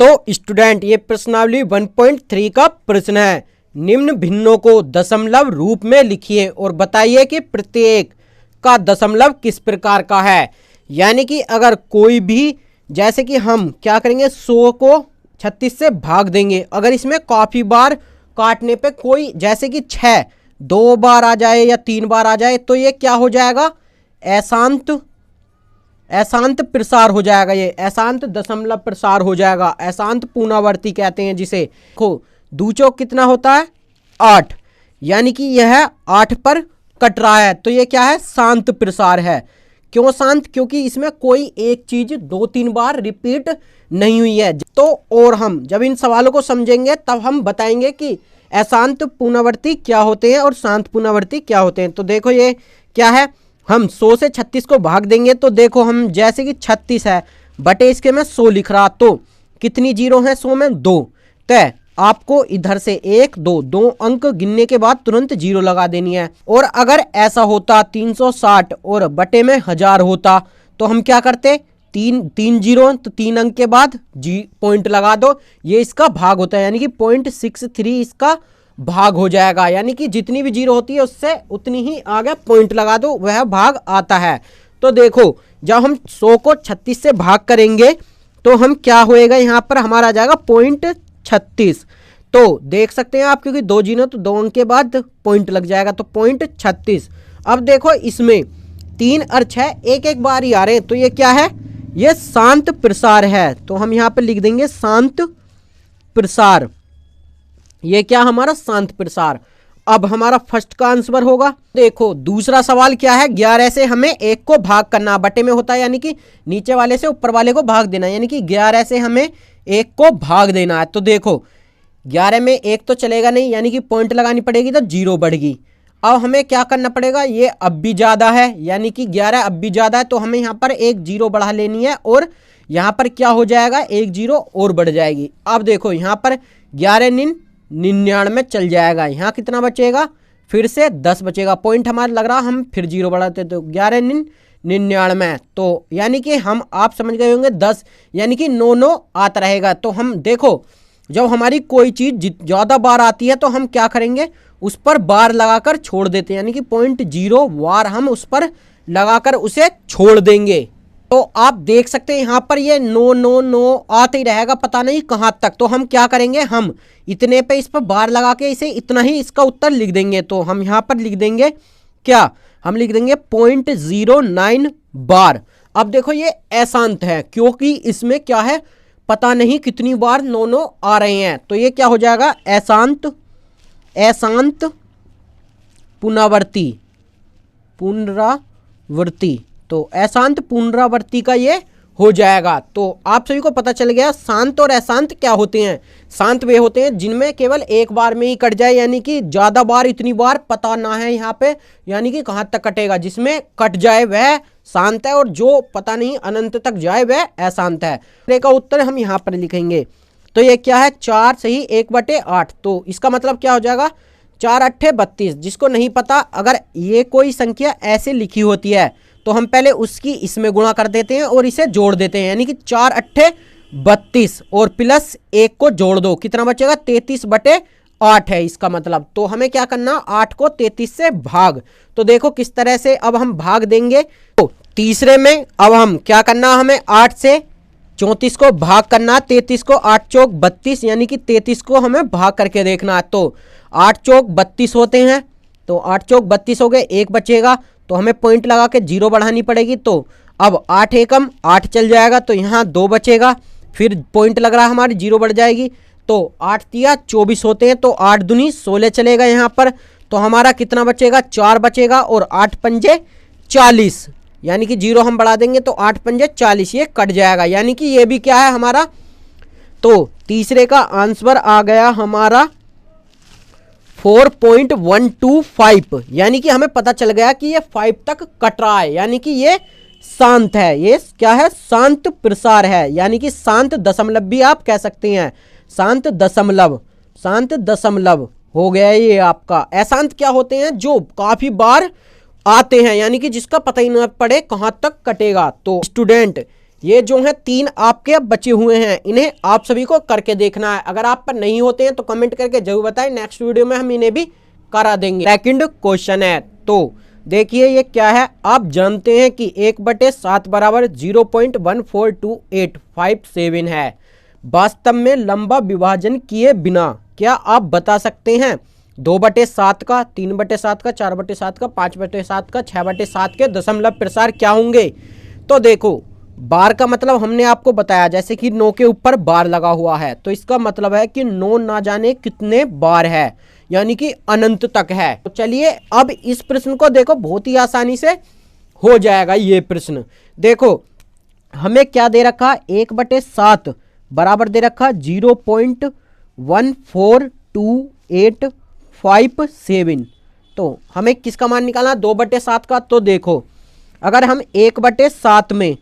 तो स्टूडेंट ये प्रश्नावली 1.3 का प्रश्न है। निम्न भिन्नों को दशमलव रूप में लिखिए और बताइए कि प्रत्येक का दशमलव किस प्रकार का है। यानी कि अगर कोई भी, जैसे कि हम क्या करेंगे, 100 को 36 से भाग देंगे। अगर इसमें काफ़ी बार काटने पे कोई, जैसे कि 6 2 बार आ जाए या 3 बार आ जाए, तो ये क्या हो जाएगा, अशांत प्रसार हो जाएगा। ये अशांत दशमलव प्रसार हो जाएगा, अशांत पुनरावर्ती कहते हैं जिसे। देखो 2 चौक कितना होता है 8, यानी कि यह 8 पर कट रहा है, तो ये क्या है, शांत प्रसार है। क्यों शांत, क्योंकि इसमें कोई एक चीज 2-3 बार रिपीट नहीं हुई है। तो और हम जब इन सवालों को समझेंगे तब हम बताएंगे कि अशांत पुनरावर्ती क्या होते हैं और शांत पुनरावर्ती क्या होते हैं। तो देखो ये क्या है, हम 100 से 36 को भाग देंगे तो देखो हम, जैसे कि 36 है बटे इसके में 100 लिख रहा, तो कितनी जीरो है 100 में 2। तो आपको इधर से 1 2 अंक गिनने के बाद तुरंत जीरो लगा देनी है। और अगर ऐसा होता 360 और बटे में 1000 होता तो हम क्या करते, 3 जीरो तो 3 अंक के बाद पॉइंट लगा दो, ये इसका भाग होता है, यानी कि 0.63 इसका भाग हो जाएगा। यानी कि जितनी भी जीरो होती है उससे उतनी ही आगे पॉइंट लगा दो, वह भाग आता है। तो देखो जब हम 100 को 36 से भाग करेंगे तो हम क्या होएगा, यहाँ पर हमारा आ जाएगा 0.36। तो देख सकते हैं आप, क्योंकि 2 जीरो तो 2 अंक के बाद पॉइंट लग जाएगा, तो 0.36। अब देखो इसमें 3 और 6 एक बार ही आ रहे हैं, तो ये क्या है, ये शांत प्रसार है। तो हम यहाँ पर लिख देंगे शांत प्रसार, ये क्या हमारा शांत प्रसार। अब हमारा फर्स्ट का आंसर होगा। देखो दूसरा सवाल क्या है, 11 से हमें 1 को भाग करना, बटे में होता है, यानी कि नीचे वाले से ऊपर वाले को भाग देना, यानी कि 11 से हमें 1 को भाग देना है। तो देखो 11 में 1 तो चलेगा नहीं, यानी कि पॉइंट लगानी पड़ेगी तो जीरो बढ़ गई। अब हमें क्या करना पड़ेगा, ये अब भी ज़्यादा है, यानी कि 11 अब भी ज़्यादा है, तो हमें यहाँ पर 1 जीरो बढ़ा लेनी है और यहाँ पर क्या हो जाएगा, 1 जीरो और बढ़ जाएगी। अब देखो यहाँ पर 11 99 चल जाएगा, यहाँ कितना बचेगा, फिर से 10 बचेगा, पॉइंट हमारा लग रहा, हम फिर जीरो बढ़ाते तो 11 99, तो यानी कि हम, आप समझ गए होंगे 10, यानी कि 9 आता रहेगा। तो हम देखो जब हमारी कोई चीज़ ज़्यादा बार आती है तो हम क्या करेंगे, उस पर बार लगाकर छोड़ देते हैं, यानी कि 0.0 बार हम उस पर लगाकर उसे छोड़ देंगे। तो आप देख सकते हैं यहाँ पर ये 9 आते ही रहेगा, पता नहीं कहाँ तक। तो हम क्या करेंगे, हम इतने पे इस पर बार लगा के इसे इतना ही इसका उत्तर लिख देंगे। तो हम यहाँ पर लिख देंगे क्या, हम लिख देंगे 0.09 बार। अब देखो ये अशांत है, क्योंकि इसमें क्या है, पता नहीं कितनी बार 9 आ रहे हैं, तो ये क्या हो जाएगा, अशांत पुनरावर्ती। तो अशांत पुनरावर्ती का ये हो जाएगा। तो आप सभी को पता चल गया शांत और अशांत क्या होते हैं। शांत वे होते हैं जिनमें केवल एक बार में ही कट जाए, यानी कि ज़्यादा बार, इतनी बार पता ना है यहाँ पे, यानी कि कहाँ तक कटेगा, जिसमें कट जाए वह शांत है और जो पता नहीं अनंत तक जाए वह अशांत है। का उत्तर हम यहाँ पर लिखेंगे। तो ये क्या है, 4 सही 1/8। तो इसका मतलब क्या हो जाएगा, 4 8 32। जिसको नहीं पता, अगर ये कोई संख्या ऐसे लिखी होती है तो हम पहले उसकी इसमें गुणा कर देते हैं और इसे जोड़ देते हैं, यानी कि 4 8 32 और प्लस 1 को जोड़ दो, कितना बचेगा, 33/8 है इसका मतलब। तो हमें क्या करना, 8 को 33 से भाग। तो देखो किस तरह से अब हम भाग देंगे। तो तीसरे में अब हम क्या करना, हमें 8 से 34 को भाग करना, 33 को 8 चौक 32, यानी कि 33 को हमें भाग करके देखना है। तो 8 चौक 32 होते हैं, तो 8 चौक 32 हो गए, 1 बचेगा, तो हमें पॉइंट लगा के जीरो बढ़ानी पड़ेगी। तो अब 8 एकम 8 चल जाएगा, तो यहाँ 2 बचेगा, फिर पॉइंट लग रहा है हमारी, जीरो बढ़ जाएगी। तो 8 तिया 24 होते हैं, तो 8 दूनी 16 चलेगा यहाँ पर। तो हमारा कितना बचेगा, 4 बचेगा, और 8 पंजे 40, यानी कि जीरो हम बढ़ा देंगे तो 8 पंजे 40, ये कट जाएगा, यानी कि ये भी क्या है हमारा। तो तीसरे का आंसर आ गया हमारा 4.125, यानी कि हमें पता चल गया कि ये 5 तक कट रहा है, यानी कि ये शांत है। ये क्या है, शांत प्रसार है, यानी कि शांत दशमलव भी आप कह सकते हैं, शांत दशमलव हो गया ये आपका। अशांत क्या होते हैं, जो काफी बार आते हैं, यानी कि जिसका पता ही ना पड़े कहाँ तक कटेगा। तो स्टूडेंट ये जो है 3 आपके अब बचे हुए हैं, इन्हें आप सभी को करके देखना है। अगर आप पर नहीं होते हैं तो कमेंट करके जरूर बताएं, नेक्स्ट वीडियो में हम इन्हें भी करा देंगे। सेकंड क्वेश्चन है, तो देखिए ये क्या है। आप जानते हैं कि 1/7 बराबर 0.142857 है। वास्तव में लंबा विभाजन किए बिना क्या आप बता सकते हैं 2/7 का, 3/7 का, 4/7 का, 5/7 का, 6/7 के दशमलव प्रसार क्या होंगे? तो देखो, बार का मतलब हमने आपको बताया, जैसे कि 9 के ऊपर बार लगा हुआ है, तो इसका मतलब है कि 9 ना जाने कितने बार है, यानी कि अनंत तक है। तो चलिए अब इस प्रश्न को देखो, बहुत ही आसानी से हो जाएगा ये प्रश्न। देखो हमें क्या दे रखा, 1/7 बराबर दे रखा 0.142857। तो हमें किसका मान निकालना, 2/7 का। तो देखो अगर हम 1/7 में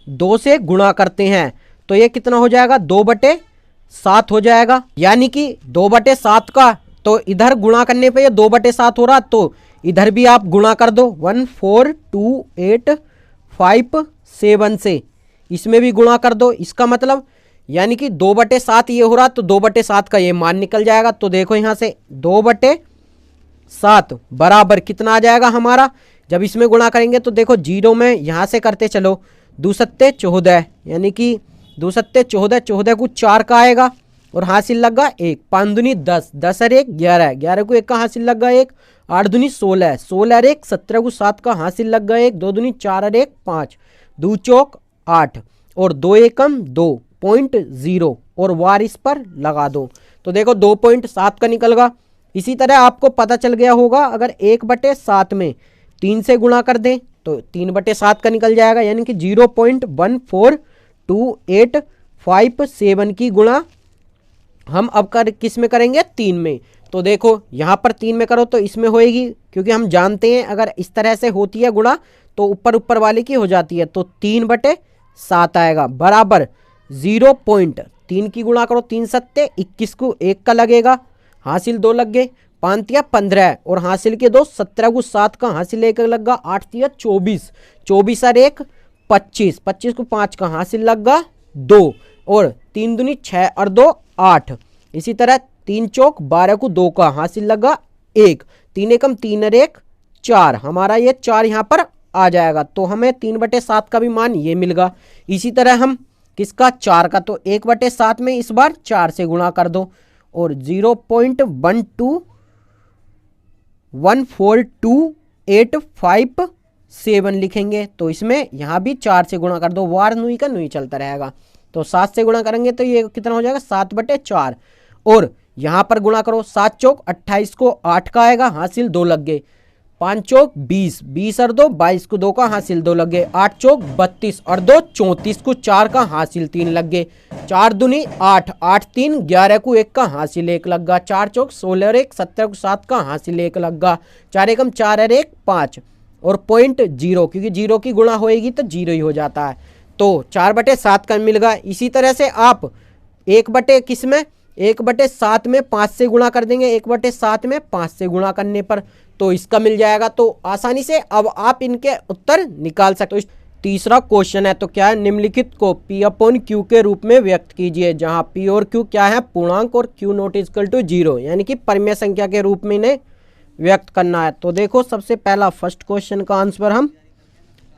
2 से गुणा करते हैं तो ये कितना हो जाएगा, 2/7 हो जाएगा। यानी कि 2/7 का तो इधर गुणा करने पे ये 2/7 हो रहा, तो इधर भी आप गुणा कर दो 14285 से, इसमें भी गुणा कर दो। इसका मतलब यानी कि 2/7 ये हो रहा, तो 2/7 का ये मान निकल जाएगा। तो देखो यहाँ से 2/7 बराबर कितना आ जाएगा हमारा, जब इसमें गुणा करेंगे तो देखो 0 में यहाँ से करते चलो, 2 सत्ते 14, यानी कि 2 सत्ते 14, 14 को 4 का आएगा और हासिल लगा 1, 5 दूनी 10, 10 और 1 11, 11 को 1 का हासिल लगा 1, 8 दूनी 16, 16 और 1 17 को 7 का हासिल लगा 1, 2 दूनी 4 और 1 5, 2 चौक 8 और 2 एकम 2.0 और वार इस पर लगा दो। तो देखो 2.7 का निकल गया। इसी तरह आपको पता चल गया होगा, अगर 1/7 में 3 से गुणा कर दें तो 3/7 का निकल जाएगा, यानी कि 0.142857 की गुणा हम अब किस में करेंगे, 3 में। तो देखो यहाँ पर 3 में करो तो इसमें होएगी, क्योंकि हम जानते हैं अगर इस तरह से होती है गुणा तो ऊपर ऊपर वाले की हो जाती है, तो 3/7 आएगा बराबर 0.3 की गुणा करो, 3 सत्ते 21 को 1 का लगेगा, हासिल 2 लग गए, 5 तिया 15 और हासिल के 2, 17 को 7 का हासिल 1 लगा, 8 तिया 24, 24 और 1 25, 25 को 5 का हासिल लगा 2 और 3 दूनी 6 और 2 8। इसी तरह 3 चौक 12 को 2 का हासिल लगा 1, 3 एकम 3 और 1 4, हमारा ये 4 यहाँ पर आ जाएगा। तो हमें 3/7 का भी मान ये मिल गया। इसी तरह हम किसका, 4 का, तो 1/7 में इस बार 4 से गुणा कर दो और 0.142857 लिखेंगे। तो इसमें यहाँ भी 4 से गुणा कर दो, वार नुई का नुई चलता रहेगा। तो 7 से गुणा करेंगे तो ये कितना हो जाएगा, 7/4 और यहाँ पर गुणा करो, 7 चौक 28 को 8 का आएगा, हासिल 2 लग गए, 5 चौक 20, 20 और 2 22 को 2 का हासिल 2 लग गए, 8 चौक 32 और 2 34 को 4 का हासिल 3 लग गए, 4 दूनी 8, 8 3 11 को 1 का हासिल 1 लग गया, 4 चौक 16 और 1 17 को 7 का हासिल 1 लग गया, 4 एकम 4 और 1 5 और 0.0, क्योंकि 0 की गुणा होएगी तो 0 ही हो जाता है। तो 4/7 का मिल गया। इसी तरह से आप 1/7 में 5 से गुणा कर देंगे, 1/7 में 5 से गुणा करने पर तो इसका मिल जाएगा। तो आसानी से अब आप इनके उत्तर निकाल सकते हो। तीसरा क्वेश्चन है, तो क्या है, निम्नलिखित को P/Q के रूप में व्यक्त कीजिए, जहां P और Q क्या है, पूर्णांक और Q नॉट इक्वल टू 0, यानी कि परिमेय संख्या के रूप में इन्हें व्यक्त करना है। तो देखो सबसे पहला फर्स्ट क्वेश्चन का आंसर हम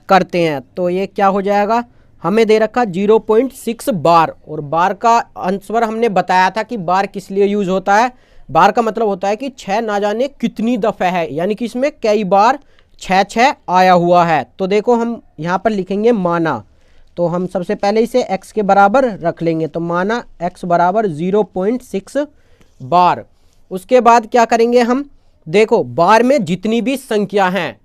करते हैं। तो ये क्या हो जाएगा, हमें दे रखा 0.6 बार, और बार का आंसर हमने बताया था कि बार किस लिए यूज होता है। बार का मतलब होता है कि 6 ना जाने कितनी दफ़ा है, यानी कि इसमें कई बार 6 आया हुआ है। तो देखो हम यहाँ पर लिखेंगे माना, तो हम सबसे पहले इसे x के बराबर रख लेंगे, तो माना x बराबर 0.6 बार। उसके बाद क्या करेंगे हम, देखो बार में जितनी भी संख्या हैं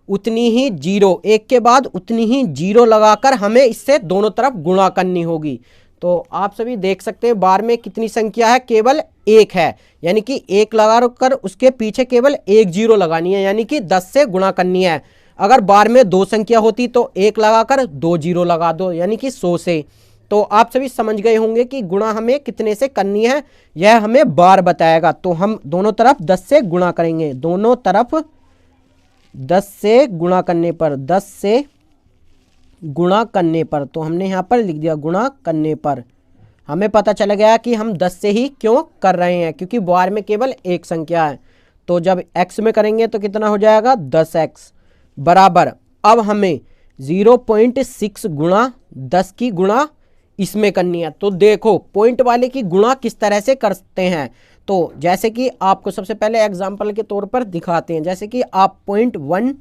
उतनी ही जीरो, एक के बाद उतनी ही जीरो लगाकर हमें इससे दोनों तरफ गुणा करनी होगी। तो आप सभी देख सकते हैं बार में कितनी संख्या है, केवल 1 है, यानी कि 1 लगा कर उसके पीछे केवल 1 जीरो लगानी है, यानी कि 10 से गुणा करनी है। अगर बार में 2 संख्या होती तो 1 लगाकर 2 जीरो लगा दो, यानी कि 100 से। तो आप सभी समझ गए होंगे कि गुणा हमें कितने से करनी है, यह हमें बार बताएगा। तो हम दोनों तरफ 10 से गुणा करेंगे, दोनों तरफ 10 से गुणा करने पर 10 से गुणा करने पर, तो हमने यहाँ पर लिख दिया गुणा करने पर। हमें पता चल गया कि हम 10 से ही क्यों कर रहे हैं, क्योंकि बार में केवल एक संख्या है। तो जब x में करेंगे तो कितना हो जाएगा 10x बराबर, अब हमें 0.6 गुणा 10 की गुणा इसमें करनी है। तो देखो पॉइंट वाले की गुणा किस तरह से करते हैं। तो जैसे कि आपको सबसे पहले एग्जाम्पल के तौर पर दिखाते हैं। जैसे कि आप पॉइंट 1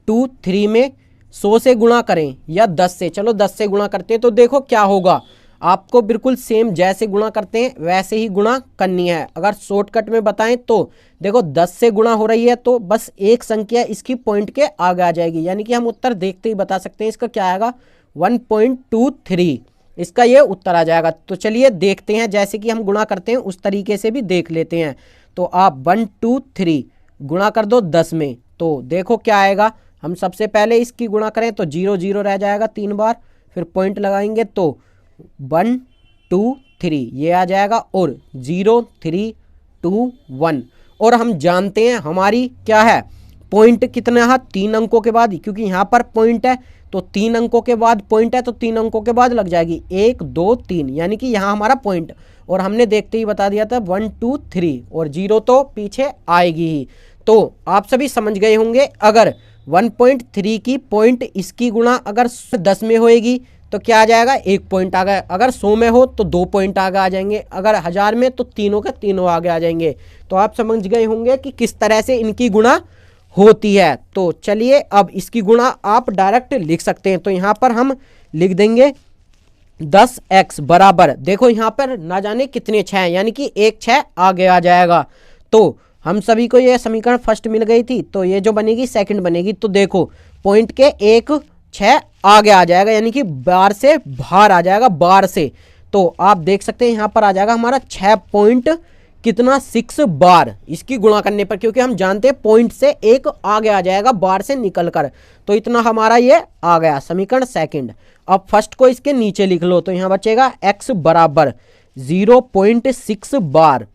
2 3 में 100 से गुणा करें या 10 से, चलो 10 से गुणा करते हैं तो देखो क्या होगा। आपको बिल्कुल सेम जैसे गुणा करते हैं वैसे ही गुणा करनी है। अगर शॉर्टकट में बताएं तो देखो 10 से गुणा हो रही है तो बस एक संख्या इसकी पॉइंट के आगे आ जाएगी, यानी कि हम उत्तर देखते ही बता सकते हैं इसका क्या आएगा 1.23, इसका ये उत्तर आ जाएगा। तो चलिए देखते हैं, जैसे कि हम गुणा करते हैं उस तरीके से भी देख लेते हैं। तो आप 1 2 3 गुणा कर दो 10 में, तो देखो क्या आएगा। हम सबसे पहले इसकी गुणा करें तो 0 0 रह जाएगा 3 बार, फिर पॉइंट लगाएंगे तो 1 2 3 ये आ जाएगा, और 0 3 2 1। और हम जानते हैं हमारी क्या है पॉइंट कितना है 3 अंकों के बाद, क्योंकि यहाँ पर पॉइंट है तो 3 अंकों के बाद पॉइंट है तो 3 अंकों के बाद लग जाएगी 1 2 3, यानी कि यहाँ हमारा पॉइंट। और हमने देखते ही बता दिया था 1 2 3, और 0 तो पीछे आएगी ही। तो आप सभी समझ गए होंगे, अगर 1.3 की पॉइंट इसकी गुणा अगर 10 में होएगी तो क्या आ जाएगा 1 पॉइंट आ गया, अगर 100 में हो तो 2 पॉइंट आगे आ जाएंगे, अगर 1000 में तो तीनों के तीनों आगे आ जाएंगे। तो आप समझ गए होंगे कि किस तरह से इनकी गुणा होती है। तो चलिए अब इसकी गुणा आप डायरेक्ट लिख सकते हैं। तो यहाँ पर हम लिख देंगे 10x बराबर, देखो यहाँ पर ना जाने कितने 6 हैं, यानी कि एक 6 आगे आ जाएगा। तो हम सभी को ये समीकरण फर्स्ट मिल गई थी, तो ये जो बनेगी सेकंड बनेगी। तो देखो पॉइंट के एक 6 आगे आ जाएगा, यानी कि बार से बाहर आ जाएगा, बार से। तो आप देख सकते हैं यहाँ पर आ जाएगा हमारा 6 पॉइंट कितना 6 बार इसकी गुणा करने पर, क्योंकि हम जानते हैं पॉइंट से एक आगे आ जाएगा बार से निकल कर। तो इतना हमारा ये आ गया समीकरण सेकंड। अब फर्स्ट को इसके नीचे लिख लो, तो यहाँ बचेगा x बराबर 0.6 बार।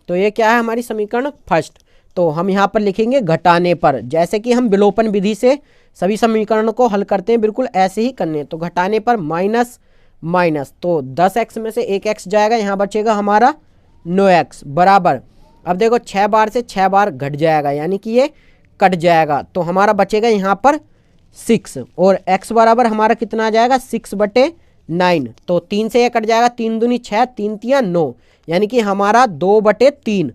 तो ये क्या है हमारी समीकरण फर्स्ट। तो हम यहाँ पर लिखेंगे घटाने पर, जैसे कि हम विलोपन विधि से सभी समीकरणों को हल करते हैं बिल्कुल ऐसे ही करने। तो घटाने पर माइनस माइनस, तो 10x में से एक x जाएगा, यहाँ बचेगा हमारा 9x बराबर। अब देखो 6 बार से 6 बार घट जाएगा, यानी कि ये कट जाएगा, तो हमारा बचेगा यहाँ पर 6, और x बराबर हमारा कितना आ जाएगा 6/9। तो 3 से ये कट जाएगा, 3 दूनी 6 3 तिया 9, यानी कि हमारा 2/3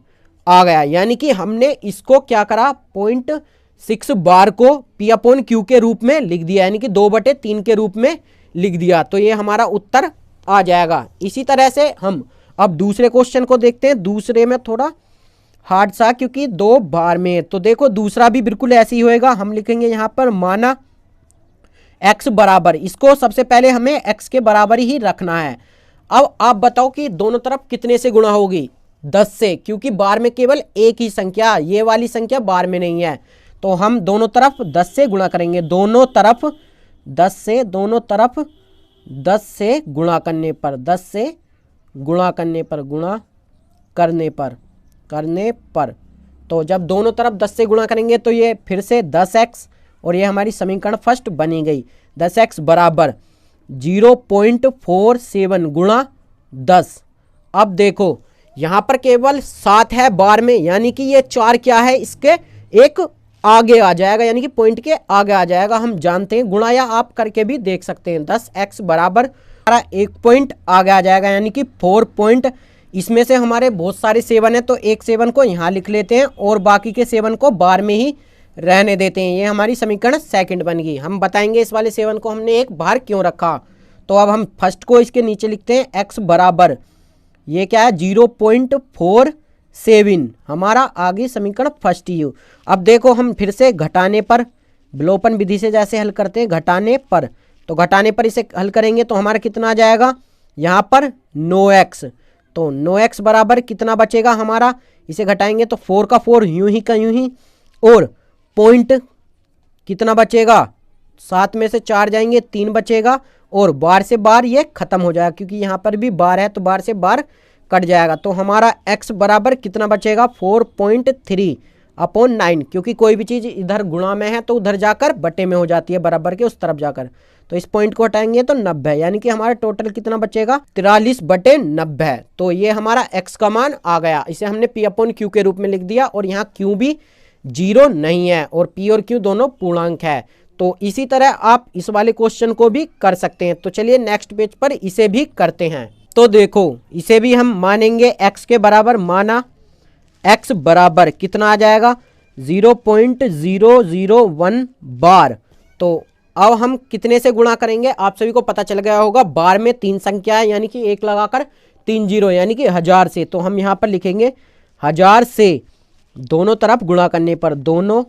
आ गया। यानी कि हमने इसको क्या करा 0.6 बार को P/Q के रूप में लिख दिया, यानी कि 2/3 के रूप में लिख दिया। तो ये हमारा उत्तर आ जाएगा। इसी तरह से हम अब दूसरे क्वेश्चन को देखते हैं। दूसरे में थोड़ा हार्ड सा, क्योंकि 2 बार में। तो देखो दूसरा भी बिल्कुल ऐसे ही होएगा। हम लिखेंगे यहाँ पर माना x बराबर, इसको सबसे पहले हमें x के बराबर ही रखना है। अब आप बताओ कि दोनों तरफ कितने से गुणा होगी 10 से, क्योंकि बार में केवल एक ही संख्या, ये वाली संख्या बार में नहीं है। तो हम दोनों तरफ 10 से गुणा करेंगे, दोनों तरफ 10 से, दोनों तरफ 10 से गुणा करने पर, 10 से गुणा करने पर, गुणा करने पर। तो जब दोनों तरफ 10 से गुणा करेंगे तो ये फिर से 10x, और ये हमारी समीकरण फर्स्ट बनी गई। 10x बराबर 0.47 गुणा 10। अब देखो यहाँ पर केवल 7 है बार में, यानी कि ये 4 क्या है इसके एक आगे आ जाएगा, यानी कि पॉइंट के आगे आ जाएगा। हम जानते हैं, गुणा या आप करके भी देख सकते हैं। 10x बराबर हमारा 1 पॉइंट आगे आ जाएगा, यानी कि 4 पॉइंट। इसमें से हमारे बहुत सारे 7 है, तो एक 7 को यहाँ लिख लेते हैं और बाकी के 7 को बार में ही रहने देते हैं। ये हमारी समीकरण सेकंड बन गई। हम बताएंगे इस वाले 7 को हमने एक बार क्यों रखा। तो अब हम फर्स्ट को इसके नीचे लिखते हैं, x बराबर ये क्या है 0.47, हमारा आगे समीकरण फर्स्ट ही हो। अब देखो हम फिर से घटाने पर, विलोपन विधि से जैसे हल करते हैं घटाने पर, तो घटाने पर इसे हल करेंगे तो हमारा कितना आ जाएगा यहाँ पर 9x। तो 9x बराबर कितना बचेगा हमारा, इसे घटाएंगे तो 4 का 4 यूं ही का यूं ही, और पॉइंट कितना बचेगा 7 में से 4 जाएंगे 3 बचेगा, और बार से बार ये खत्म हो जाएगा, क्योंकि यहाँ पर भी बार है तो बार से बार कट जाएगा। तो हमारा x बराबर कितना बचेगा 4.3/9, क्योंकि कोई भी चीज़ इधर गुणा में है तो उधर जाकर बटे में हो जाती है, बराबर के उस तरफ जाकर। तो इस पॉइंट को हटाएंगे तो 90, यानी कि हमारा टोटल कितना बचेगा 43/90। तो ये हमारा x का मान आ गया। इसे हमने p/q के रूप में लिख दिया और यहाँ q भी 0 नहीं है और p और q दोनों पूर्णांक है। तो इसी तरह आप इस वाले क्वेश्चन को भी कर सकते हैं। तो चलिए नेक्स्ट पेज पर इसे भी करते हैं। तो देखो इसे भी हम मानेंगे x के बराबर, माना x बराबर कितना आ जाएगा 0.001 बार। तो अब हम कितने से गुणा करेंगे, आप सभी को पता चल गया होगा, बार में 3 संख्या है यानी कि 1 लगाकर 3 जीरो यानी कि 1000 से। तो हम यहाँ पर लिखेंगे 1000 से दोनों तरफ गुणा करने पर, दोनों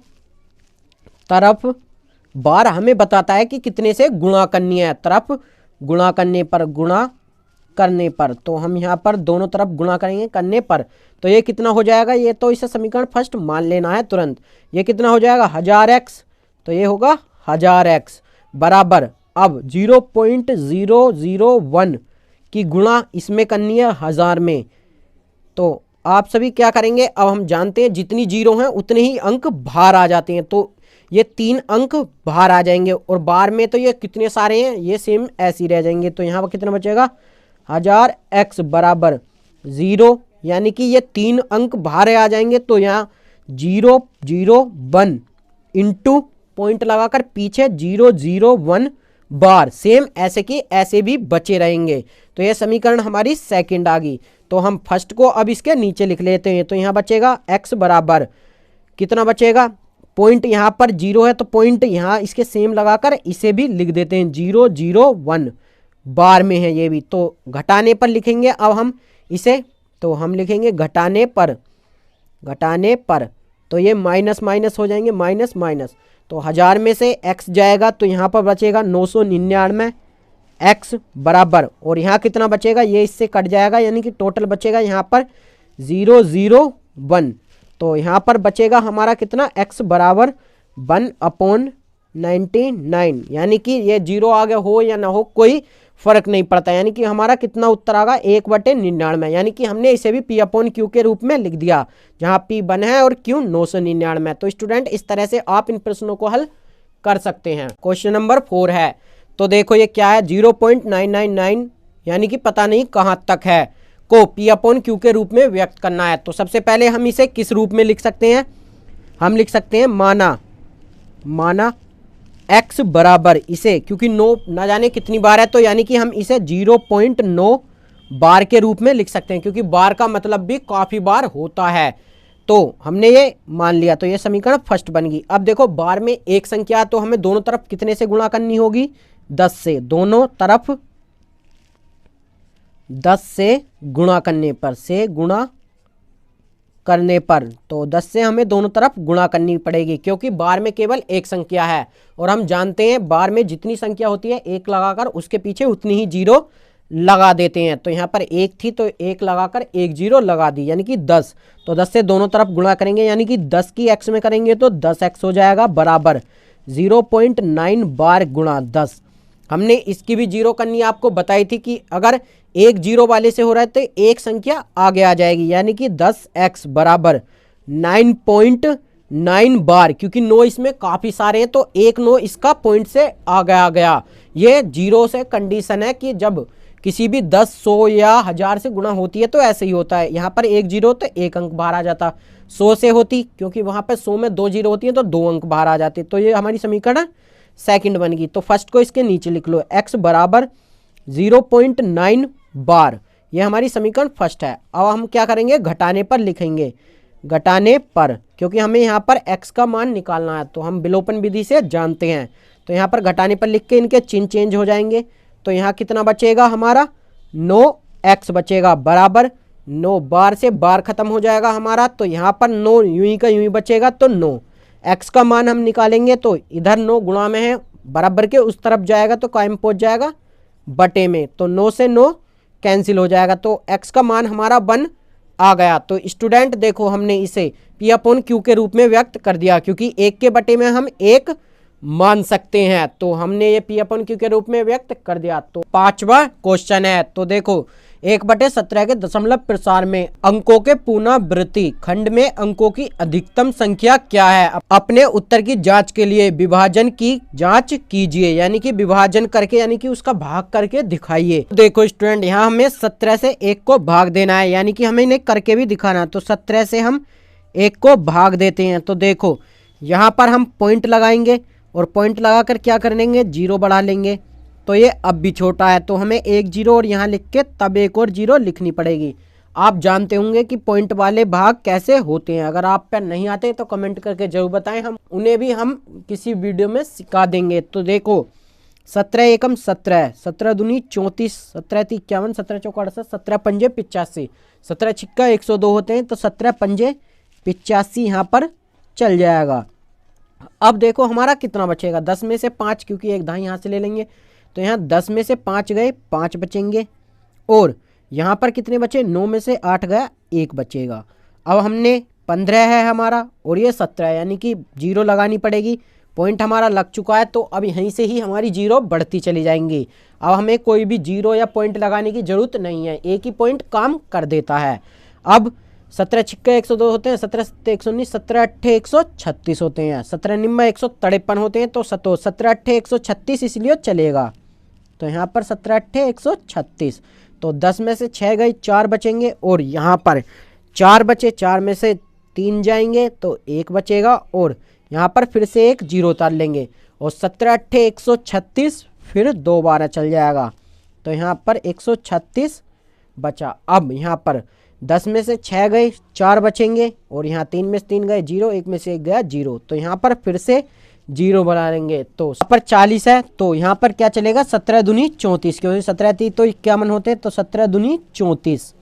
तरफ बार हमें बताता है कि कितने से गुणा करनी है, तरफ गुणा करने पर, तो हम यहाँ पर दोनों तरफ गुणा करेंगे करने पर। तो ये कितना हो जाएगा, ये तो इसे समीकरण फर्स्ट मान लेना है तुरंत। ये कितना हो जाएगा 1000x, तो ये होगा 1000x बराबर, अब 0.001 की गुणा इसमें करनी है 1000 में। तो आप सभी क्या करेंगे, अब हम जानते हैं जितनी जीरो हैं उतने ही अंक बाहर आ जाते हैं। तो ये 3 अंक बाहर आ जाएंगे और बार में तो ये कितने सारे हैं, ये सेम ऐसे ही रह जाएंगे। तो यहाँ पर कितना बचेगा 1000x बराबर 0, यानी कि ये 3 अंक बाहर आ जाएंगे। तो यहाँ 001 इंटू पॉइंट लगाकर पीछे 001 बार, सेम ऐसे की ऐसे भी बचे रहेंगे। तो ये समीकरण हमारी सेकंड आ गई। तो हम फर्स्ट को अब इसके नीचे लिख लेते हैं। तो यहाँ बचेगा x बराबर कितना बचेगा, पॉइंट यहाँ पर 0 है तो पॉइंट यहाँ इसके सेम लगाकर इसे भी लिख देते हैं 001 बार में है ये भी। तो घटाने पर लिखेंगे अब हम इसे, तो हम लिखेंगे घटाने पर, तो ये माइनस माइनस हो जाएंगे, माइनस माइनस। तो 1000 में से x जाएगा तो यहाँ पर बचेगा 999 x बराबर, और यहाँ कितना बचेगा, ये इससे कट जाएगा यानी कि टोटल बचेगा यहाँ पर 001। तो यहाँ पर बचेगा हमारा कितना x बराबर 1/99, यानी कि ये 0 आगे हो या ना हो कोई फर्क नहीं पड़ता, यानी कि हमारा कितना उत्तर आएगा 1/99, यानी कि हमने इसे भी p/q के रूप में लिख दिया, जहाँ p 1 है और q 999। तो स्टूडेंट इस तरह से आप इन प्रश्नों को हल कर सकते हैं। क्वेश्चन नंबर 4 है, तो देखो ये क्या है 0.999 यानी कि पता नहीं कहाँ तक है को p/q के रूप में व्यक्त करना है। तो सबसे पहले हम इसे किस रूप में लिख सकते हैं, हम लिख सकते हैं माना x बराबर इसे, क्योंकि 9 ना जाने कितनी बार है तो यानी कि हम इसे 0.9 बार के रूप में लिख सकते हैं, क्योंकि बार का मतलब भी काफ़ी बार होता है। तो हमने ये मान लिया, तो ये समीकरण फर्स्ट बन गई। अब देखो बार में एक संख्या तो हमें दोनों तरफ कितने से गुणा करनी होगी 10 से, दोनों तरफ 10 से गुणा करने पर, तो 10 से हमें दोनों तरफ गुणा करनी पड़ेगी, क्योंकि बार में केवल एक संख्या है और हम जानते हैं बार में जितनी संख्या होती है 1 लगाकर उसके पीछे उतनी ही जीरो लगा देते हैं। तो यहाँ पर 1 थी तो 1 लगाकर 1 जीरो लगा दी, यानी कि 10। तो 10 से दोनों तरफ गुणा करेंगे यानी कि 10 की x में करेंगे तो 10x हो जाएगा बराबर 0.9 बार गुणा 10। हमने इसकी भी जीरो करनी आपको बताई थी कि अगर एक जीरो वाले से हो रहा है तो एक संख्या आगे आ जाएगी, यानी कि 10x बराबर 9.9 बार, क्योंकि 9 इसमें काफ़ी सारे हैं तो एक 9 इसका पॉइंट से आगे आ गया। ये जीरो से कंडीशन है कि जब किसी भी 10, 100 या 1000 से गुणा होती है तो ऐसे ही होता है। यहाँ पर एक जीरो तो एक अंक बाहर आ जाता, 100 से होती क्योंकि वहाँ पर 100 में 2 जीरो होती है तो 2 अंक बाहर आ जाते। तो ये हमारी समीकरण सेकंड बन गई। तो फर्स्ट को इसके नीचे लिख लो, x बराबर 0.9 बार, ये हमारी समीकरण फर्स्ट है। अब हम क्या करेंगे, घटाने पर लिखेंगे, घटाने पर, क्योंकि हमें यहाँ पर x का मान निकालना है तो हम विलोपन विधि से जानते हैं। तो यहाँ पर घटाने पर लिख के इनके चिन्ह चेंज हो जाएंगे। तो यहाँ कितना बचेगा हमारा 9x बचेगा बराबर 9, बार से बार खत्म हो जाएगा हमारा, तो यहाँ पर 9 यूं ही का यूं ही बचेगा। तो 9 x का मान हम निकालेंगे तो इधर 9 गुणा में है, बराबर के उस तरफ जाएगा तो कायम पहुँच जाएगा बटे में, तो 9 से 9 कैंसिल हो जाएगा। तो x का मान हमारा 1 आ गया। तो स्टूडेंट देखो हमने इसे p/q के रूप में व्यक्त कर दिया, क्योंकि 1 के बटे में हम 1 मान सकते हैं, तो हमने ये p/q के रूप में व्यक्त कर दिया। तो 5वां क्वेश्चन है, तो देखो 1/17 के दशमलव प्रसार में अंकों के पुनरावृत्ति खंड में अंकों की अधिकतम संख्या क्या है? अपने उत्तर की जांच के लिए विभाजन की जांच कीजिए, यानी कि विभाजन करके यानी कि उसका भाग करके दिखाइए। देखो स्टूडेंट, यहाँ हमें 17 से 1 को भाग देना है, यानी कि हमें इन्हें करके भी दिखाना। तो 17 से हम 1 को भाग देते हैं। तो देखो यहाँ पर हम पॉइंट लगाएंगे और पॉइंट लगाकर क्या कर लेंगे, 0 बढ़ा लेंगे। तो ये अब भी छोटा है, तो हमें 1 0 और यहाँ लिख के तब 1 और 0 लिखनी पड़ेगी। आप जानते होंगे कि पॉइंट वाले भाग कैसे होते हैं। अगर आप पर नहीं आते तो कमेंट करके जरूर बताएं, हम उन्हें भी हम किसी वीडियो में सिखा देंगे। तो देखो 17 एकम 17, 17 दूनी 34, 17 ती 51, 17 चौका 68, 17 पंजे 85, 17 छिक्का 102 होते हैं। तो 17 पंजे 85 यहाँ पर चल जाएगा। अब देखो हमारा कितना बचेगा, 10 में से 5, क्योंकि एक दाई यहाँ से ले लेंगे। तो यहाँ 10 में से 5 गए, 5 बचेंगे। और यहाँ पर कितने बचे, 9 में से 8 गया, 1 बचेगा। अब हमने 15 है हमारा और ये 17 है, यानी कि 0 लगानी पड़ेगी। पॉइंट हमारा लग चुका है, तो अब यहीं से ही हमारी 0 बढ़ती चली जाएंगी। अब हमें कोई भी 0 या पॉइंट लगाने की जरूरत नहीं है, एक ही पॉइंट काम कर देता है। अब 17 छिक्के 102 होते हैं, 17 सत्ते 119, 17 अट्ठे 136 होते हैं, 17 निम्मा 153 होते हैं। तो 17 अट्ठे 136 इसलिए चलेगा। तो यहाँ पर 17 अट्ठे 136। तो 10 में से 6 गए, 4 बचेंगे। और यहाँ पर 4 बचे, 4 में से 3 जाएंगे तो 1 बचेगा। और यहाँ पर फिर से एक 0 उतार लेंगे और 17 अट्ठे 136 फिर 2 बार चल जाएगा। तो यहाँ पर 136 बचा। अब यहाँ पर 10 में से 6 गए, 4 बचेंगे। और यहाँ 3 में से 3 गए 0, 1 में से 1 गया 0। तो यहाँ पर फिर से 0 बना लेंगे। तो यहाँ पर 40 है, तो यहाँ पर क्या चलेगा, 17 दूनी 34, क्योंकि 17 ती तो 51 होते हैं। तो 17 दूनी 34।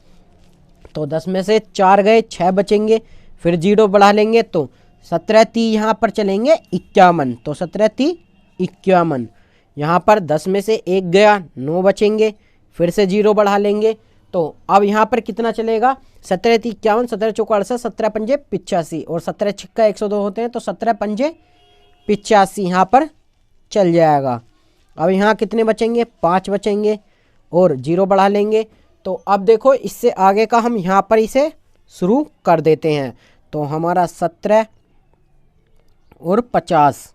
तो 10 में से 4 गए, 6 बचेंगे, फिर 0 बढ़ा लेंगे। तो 17 ती यहाँ पर चलेंगे 51। तो 17 ती 51। यहाँ पर 10 में से 1 गया, 9 बचेंगे, फिर से 0 बढ़ा लेंगे। तो अब यहाँ पर कितना चलेगा, 17 ती 51, 17 चौका 68, 17 पंजे 85 और 17 छिक्का 102 होते हैं। तो 17 पंजे 85 यहाँ पर चल जाएगा। अब यहाँ कितने बचेंगे, 5 बचेंगे और 0 बढ़ा लेंगे। तो अब देखो इससे आगे का हम यहाँ पर इसे शुरू कर देते हैं। तो हमारा 17 और 50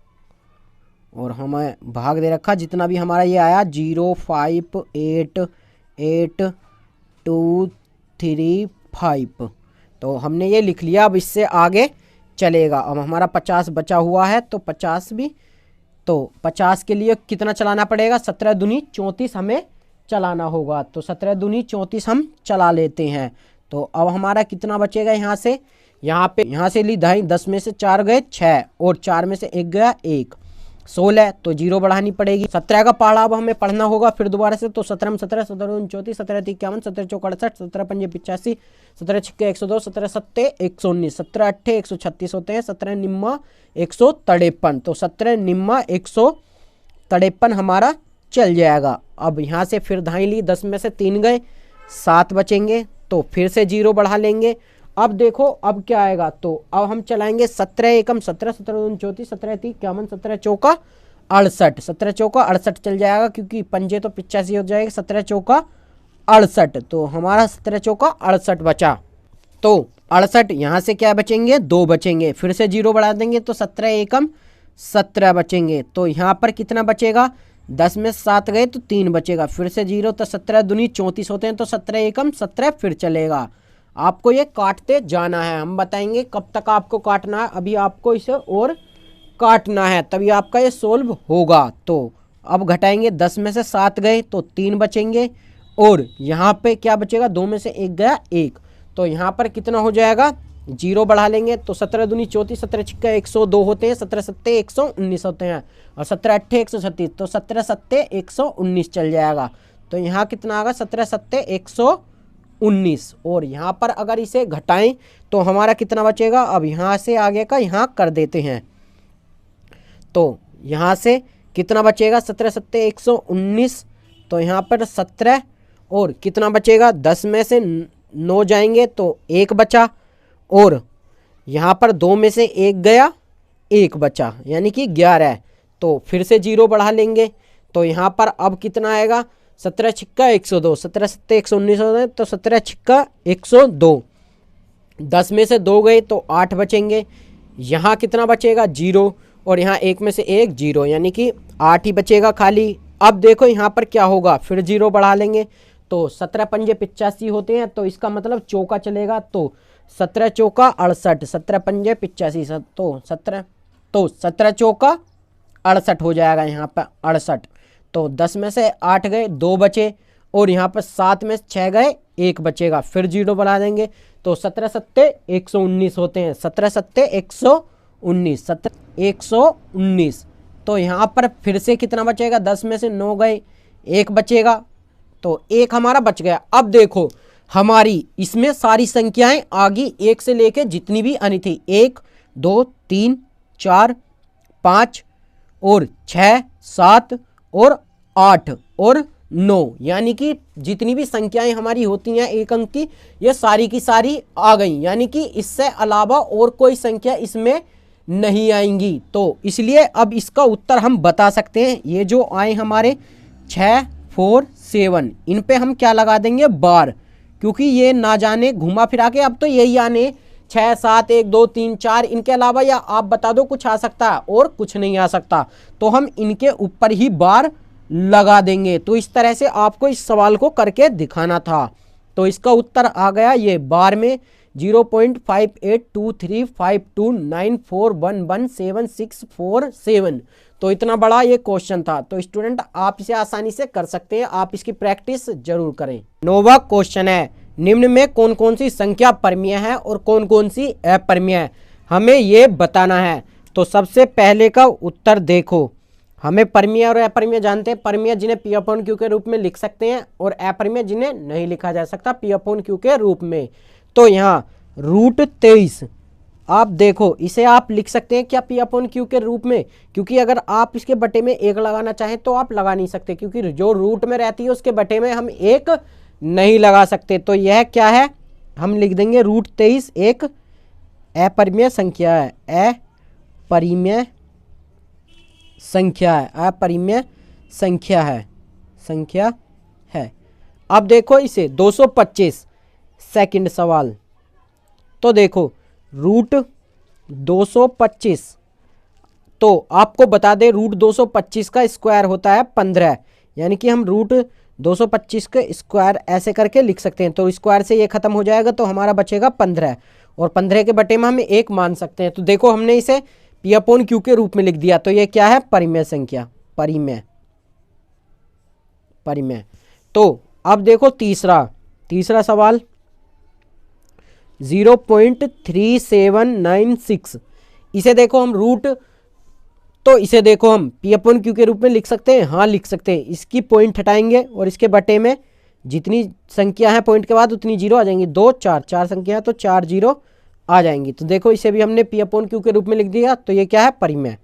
और हमें भाग दे रखा जितना भी हमारा ये आया 0 5 8 8 2 3 5। तो हमने ये लिख लिया। अब इससे आगे चलेगा। अब हमारा 50 बचा हुआ है, तो 50 भी, तो 50 के लिए कितना चलाना पड़ेगा, 17 दूनी 34 हमें चलाना होगा। तो 17 दूनी 34 हम चला लेते हैं। तो अब हमारा कितना बचेगा, यहाँ से ली दाई, 10 में से 4 गए 6 और 4 में से 1 गया 1, 16। तो 0 बढ़ानी पड़ेगी। 17 का पहाड़ा अब हमें पढ़ना होगा फिर दोबारा से। तो 17 में 17, 17 34, 17 ती 51, 17 चौका 68, 17 पंजे 85, 17 छिक्के 102, 17 सत्ते 119, 17 अट्ठे 136 होते हैं, 17 निम्मा 153। तो 17 निम्मा 153 हमारा चल जाएगा। अब यहाँ से फिर धाई ली, 10 में से 3 गए, 7 बचेंगे। तो फिर से 0 बढ़ा लेंगे। अब देखो अब क्या आएगा, तो अब हम चलाएंगे 17 एकम 17, 17 दूनी 34, 17 ती 51, 17 चौका 68, 17 चौका 68 चल जाएगा, क्योंकि पंजे तो 85 हो जाएगा। 17 चौका 68, तो हमारा 17 चौका 68 बचा। तो 68 यहाँ से क्या बचेंगे, 2 बचेंगे, फिर से 0 बढ़ा देंगे। तो 17 एकम 17 बचेंगे। तो यहाँ पर कितना बचेगा, 10 में 7 गए तो 3 बचेगा, फिर से 0। तो 17 दूनी 34 होते हैं। तो 17 एकम 17 फिर चलेगा। आपको ये काटते जाना है, हम बताएंगे कब तक आपको काटना है। अभी आपको इसे और काटना है, तभी आपका ये सोल्व होगा। तो अब घटाएंगे, 10 में से 7 गए तो 3 बचेंगे। और यहाँ पे क्या बचेगा, 2 में से 1 गया 1। तो यहाँ पर कितना हो जाएगा, 0 बढ़ा लेंगे। तो 17 दूनी 34, 17 छिक्का 102 होते हैं, 17 सत्ते 119 होते हैं और 17 अट्ठे 136। तो 17 सत्ते 119 चल जाएगा। तो यहाँ कितना आएगा, 17 सत्ते 119। और यहाँ पर अगर इसे घटाएं तो हमारा कितना बचेगा। अब यहाँ से आगे का यहाँ कर देते हैं। तो यहाँ से कितना बचेगा, 17 सत्ते 119। तो यहाँ पर 17 और कितना बचेगा, 10 में से 9 जाएंगे तो 1 बचा। और यहाँ पर 2 में से 1 गया 1 बचा, यानी कि 11। तो फिर से 0 बढ़ा लेंगे। तो यहाँ पर अब कितना आएगा, 17 छिक्का 102, 17 सत्ते 119 होते हैं, तो 17 छिक्का 102। 10 में से 2 गए तो 8 बचेंगे। यहाँ कितना बचेगा 0, और यहाँ 1 में से 1 0, यानी कि 8 ही बचेगा खाली। अब देखो यहाँ पर क्या होगा, फिर 0 बढ़ा लेंगे तो 17 पंजे 85 होते हैं, तो इसका मतलब चौका चलेगा, तो 17 चौका 68, 17 पंजे 85, तो 17 चौका 68 हो जाएगा यहाँ पर 68। तो 10 में से 8 गए 2 बचे, और यहाँ पर 7 में 6 गए 1 बचेगा, फिर 0 बढ़ा देंगे तो 17 सत्ते 119 होते हैं, 17 सत्ते 119, 119। तो यहाँ पर फिर से कितना बचेगा, 10 में से 9 गए 1 बचेगा, तो 1 हमारा बच गया। अब देखो हमारी इसमें सारी संख्याएं आगे 1 से लेके जितनी भी आनी थी, 1 2 3 4 5 और 6 7 और 8 और 9, यानी कि जितनी भी संख्याएं हमारी होती हैं 1 अंक की, ये सारी की सारी आ गई, यानी कि इससे अलावा और कोई संख्या इसमें नहीं आएंगी। तो इसलिए अब इसका उत्तर हम बता सकते हैं। ये जो आए हमारे 6 4 7, इन पे हम क्या लगा देंगे, बार, क्योंकि ये ना जाने घुमा फिरा के अब तो यही आने 6 7 1 2 3 4, इनके अलावा या आप बता दो कुछ आ सकता है और कुछ नहीं आ सकता, तो हम इनके ऊपर ही बार लगा देंगे। तो इस तरह से आपको इस सवाल को करके दिखाना था। तो इसका उत्तर आ गया ये बार में 0.58235294117647। तो इतना बड़ा ये क्वेश्चन था। तो स्टूडेंट आप इसे आसानी से कर सकते हैं, आप इसकी प्रैक्टिस जरूर करें। 9वां क्वेश्चन है, निम्न में कौन कौन सी संख्या परमीय है और कौन कौन सी अपरमीय है, हमें ये बताना है। तो सबसे पहले का उत्तर देखो, हमें परमीय और अपरमीय जानते हैं। परमीय जिन्हें P अपॉन Q के रूप में लिख सकते हैं, और अपरमीय जिन्हें नहीं लिखा जा सकता P अपॉन Q के रूप में। तो यहाँ √23 आप देखो, इसे आप लिख सकते हैं क्या P अपॉन Q के रूप में, क्योंकि अगर आप इसके बटे में 1 लगाना चाहें तो आप लगा नहीं सकते, क्योंकि जो रूट में रहती है उसके बटे में हम 1 नहीं लगा सकते। तो यह क्या है, हम लिख देंगे √23 एक अपरिमेय संख्या है, अपरिमेय संख्या है, अपरिमेय संख्या है। अब देखो इसे 225 सेकंड सवाल। तो देखो √225, तो आपको बता दें √225 का स्क्वायर होता है 15, यानी कि हम √225 के स्क्वायर ऐसे करके लिख सकते हैं। तो स्क्वायर से ये खत्म हो जाएगा, तो हमारा बचेगा 15, और 15 के बटे में हम 1 मान सकते हैं। तो देखो हमने इसे P अपॉन Q के रूप में लिख दिया, तो ये क्या है, परिमेय संख्या, परिमेय। तो अब देखो तीसरा सवाल 0.3796, इसे देखो हम तो इसे देखो हम P अपॉन Q के रूप में लिख सकते हैं, हाँ लिख सकते हैं। इसकी पॉइंट हटाएंगे और इसके बटे में जितनी संख्या है पॉइंट के बाद उतनी 0 आ जाएंगी, 2 4 संख्या है तो 4 0 आ जाएंगी। तो देखो इसे भी हमने P अपॉन Q के रूप में लिख दिया, तो ये क्या है, परिमेय।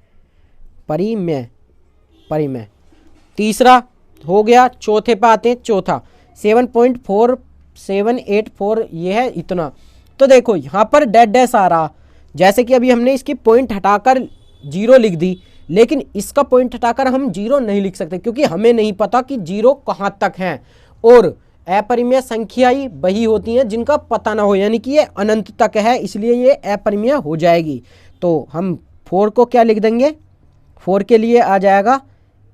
तीसरा हो गया। चौथे पे आते हैं, चौथा 7.4784, ये है इतना। तो देखो यहाँ पर डैश आ रहा, जैसे कि अभी हमने इसकी पॉइंट हटाकर 0 लिख दी, लेकिन इसका पॉइंट हटाकर हम 0 नहीं लिख सकते, क्योंकि हमें नहीं पता कि 0 कहाँ तक है, और अपरिमेय संख्या ही वही होती हैं जिनका पता ना हो, यानी कि ये अनंत तक है, इसलिए ये अपरिमेय हो जाएगी। तो हम 4 को क्या लिख देंगे, 4 के लिए आ जाएगा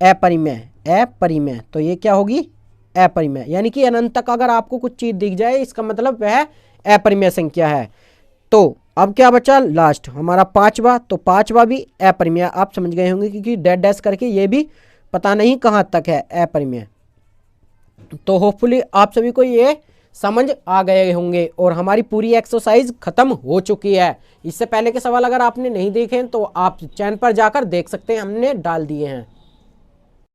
अपरिमेय। तो ये क्या होगी, अपरिमेय, यानी कि अनंत तक अगर आपको कुछ चीज़ दिख जाए इसका मतलब वह अपरिमेय संख्या है। तो अब क्या बचा लास्ट हमारा 5वां, तो 5वां भी अपरिमेय, आप समझ गए होंगे क्योंकि डैश करके ये भी पता नहीं कहाँ तक है, अपरिमेय। तो होपफुली आप सभी को ये समझ आ गए होंगे और हमारी पूरी एक्सरसाइज खत्म हो चुकी है। इससे पहले के सवाल अगर आपने नहीं देखे तो आप चैनल पर जाकर देख सकते हैं, हमने डाल दिए हैं।